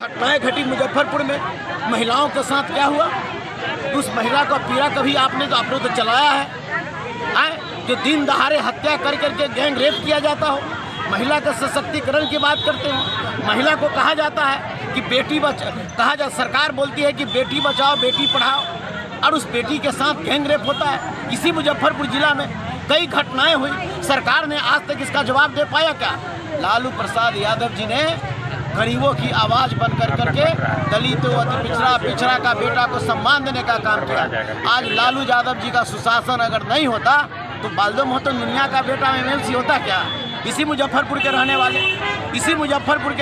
घटनाएं घटी मुजफ्फरपुर में, महिलाओं के साथ क्या हुआ? उस महिला का पीड़ा कभी आपने तो चलाया है? जो दिन दहाड़े हत्या कर करके गैंग रेप किया जाता हो। महिला का सशक्तिकरण की बात करते हैं। महिला को कहा जाता है कि सरकार बोलती है कि बेटी बचाओ बेटी पढ़ाओ, और उस बेटी के साथ गैंग रेप होता है। इसी मुजफ्फरपुर जिला में कई घटनाएं हुई। सरकार ने आज तक इसका जवाब दे पाया क्या? लालू प्रसाद यादव जी ने गरीबों की आवाज़ बन करके दलितों अति पिछड़ा का बेटा को सम्मान देने का काम किया। आज लालू यादव जी का सुशासन अगर नहीं होता तो बालदम हो तो दुनिया का बेटा MLC होता क्या? इसी मुजफ्फरपुर के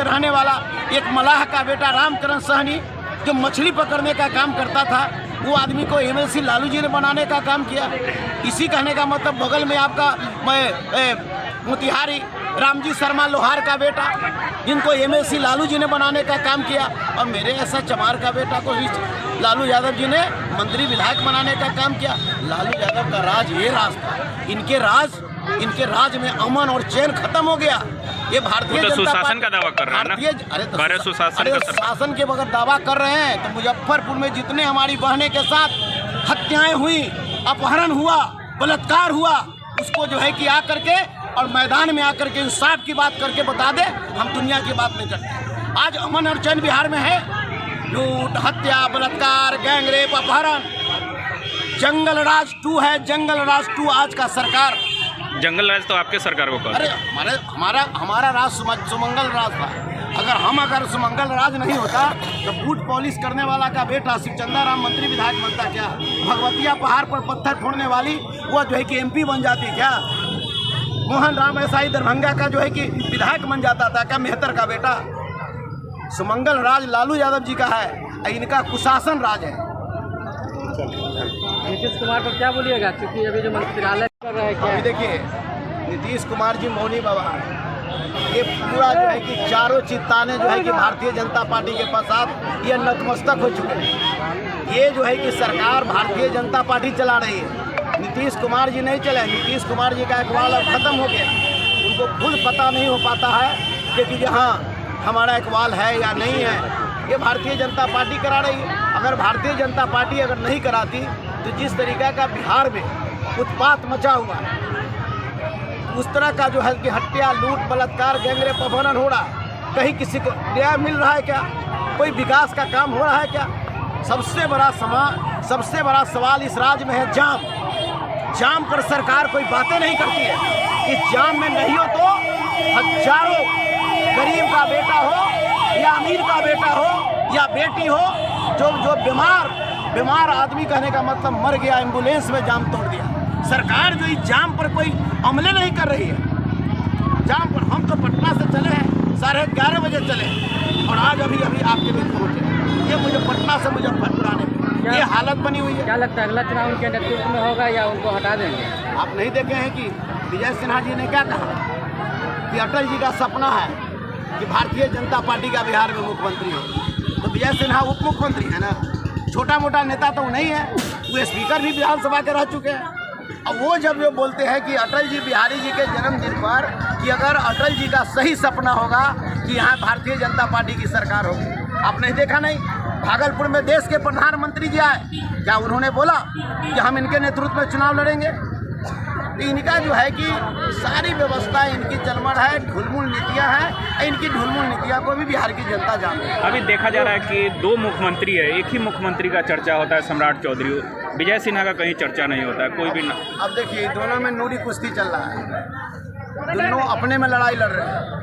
रहने वाला एक मलाह का बेटा रामकरण सहनी जो मछली पकड़ने का काम करता था, वो आदमी को MLC लालू जी ने बनाने का काम किया। इसी कहने का मतलब बगल में आपका मोतिहारी रामजी शर्मा लोहार का बेटा, जिनको MLC लालू जी ने बनाने का काम किया, और मेरे ऐसा चमार का बेटा को भी लालू यादव जी ने मंत्री विधायक बनाने का काम किया। लालू यादव का राज ये राज था। इनके राज में अमन और चैन खत्म हो गया। ये भारतीय जनता सुशासन का दावा कर रहे हैं ना? सुशासन के बगैर दावा कर रहे हैं तो मुजफ्फरपुर में जितने हमारी बहनें के साथ हत्याएं हुई, अपहरण हुआ, बलात्कार हुआ, उसको जो है कि आकर के और मैदान में आकर के इंसाफ की बात करके बता दे। हम दुनिया की बात नहीं करते। आज अमन और चैन बिहार में है। लूट, हत्या, बलात्कार, गैंग रेप, अपहरण। जंगल राज 2 है, जंगल राज 2 आज का सरकार। जंगल राज तो आपके सरकार को अरे हमारा राज सुमंगल राज था। अगर सुमंगल राज नहीं होता तो बूट पॉलिश करने वाला का बेटा शिवचंदा राम मंत्री विधायक बनता क्या? भगवतिया पहाड़ पर पत्थर फोड़ने वाली वो जो है कि MP बन जाती क्या? मोहन राम ऐसाई दरभंगा का जो है कि विधायक बन जाता था क्या? मेहतर का बेटा। सुमंगल राज लालू यादव जी का है, इनका कुशासन राज है। नीतीश कुमार पर क्या बोलिएगा, क्योंकि अभी जो मंत्रालय कर रहे हैं? अभी देखिए, नीतीश कुमार जी मौनी बाबा, ये पूरा जो है कि चारों चित्ताने जो है कि भारतीय जनता पार्टी के पश्चात ये नतमस्तक हो चुके हैं। ये जो है कि सरकार भारतीय जनता पार्टी चला रही है, नीतीश कुमार जी नहीं चले। नीतीश कुमार जी का इकबाल अब खत्म हो गया। उनको खुद पता नहीं हो पाता है कि हाँ हमारा इकबाल है या नहीं है। ये भारतीय जनता पार्टी करा रही है। अगर भारतीय जनता पार्टी अगर नहीं कराती तो जिस तरीका का बिहार में उत्पात मचा हुआ है, उस तरह का जो है कि हत्या, लूट, बलात्कार, गैंग रेप, अपहरण हो रहा है, कहीं किसी को न्याय मिल रहा है क्या? कोई विकास का काम हो रहा है क्या? सबसे बड़ा सवाल इस राज्य में है जाम पर सरकार कोई बातें नहीं करती है। इस जाम में नहीं हो तो हजारों गरीब का बेटा हो या अमीर का बेटा हो या बेटी हो, जो बीमार आदमी कहने का मतलब मर गया, एम्बुलेंस में जाम तोड़ दिया। सरकार जो इस जाम पर कोई अमले नहीं कर रही है। जाम पर हम तो पटना से चले हैं 11:30 बजे चले और आज अभी आपके बीच पहुँचे। ये मुझे पटना से मुजफ्फरपुर आने में ये हालत बनी हुई है। क्या लगता है अगला चुनाव उनके नेतृत्व में होगा या उनको हटा देंगे? आप नहीं देखे हैं कि विजय सिन्हा जी ने क्या कहा कि अटल जी का सपना है कि भारतीय जनता पार्टी का बिहार में मुख्यमंत्री हो। तो विजय सिन्हा उप मुख्यमंत्री है ना, छोटा मोटा नेता तो नहीं है। वो स्पीकर भी विधानसभा के रह चुके हैं। अब वो जब ये बोलते हैं कि अटल जी बिहारी जी के जन्मदिन पर कि अगर अटल जी का सही सपना होगा कि यहाँ भारतीय जनता पार्टी की सरकार होगी। आपने देखा नहीं, भागलपुर में देश के प्रधानमंत्री जी आए, क्या उन्होंने बोला कि हम इनके नेतृत्व में चुनाव लड़ेंगे? इनका जो है कि सारी व्यवस्था इनकी चलमर है, ढुलमुल नीतियाँ हैं। इनकी ढुलमुल नीतियाँ को भी बिहार की जनता जानती है। अभी देखा जा रहा है कि 2 मुख्यमंत्री है, एक ही मुख्यमंत्री का चर्चा होता है, सम्राट चौधरी। विजय सिन्हा का कहीं चर्चा नहीं होता है, कोई भी ना। अब देखिए, दोनों में नूरी कुश्ती चल रहा है, दोनों अपने में लड़ाई लड़ रहे हैं।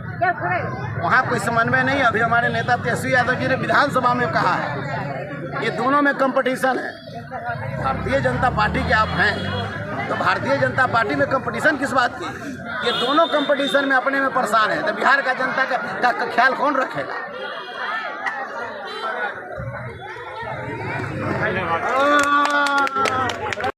वहाँ कोई समन्वय नहीं। अभी हमारे नेता तेजस्वी यादव जी ने विधानसभा में कहा है ये दोनों में कंपटीशन है। भारतीय जनता पार्टी के आप हैं तो भारतीय जनता पार्टी में कंपटीशन किस बात की? ये दोनों कंपटीशन में अपने में परेशान है, तो बिहार का जनता का ख्याल कौन रखेगा?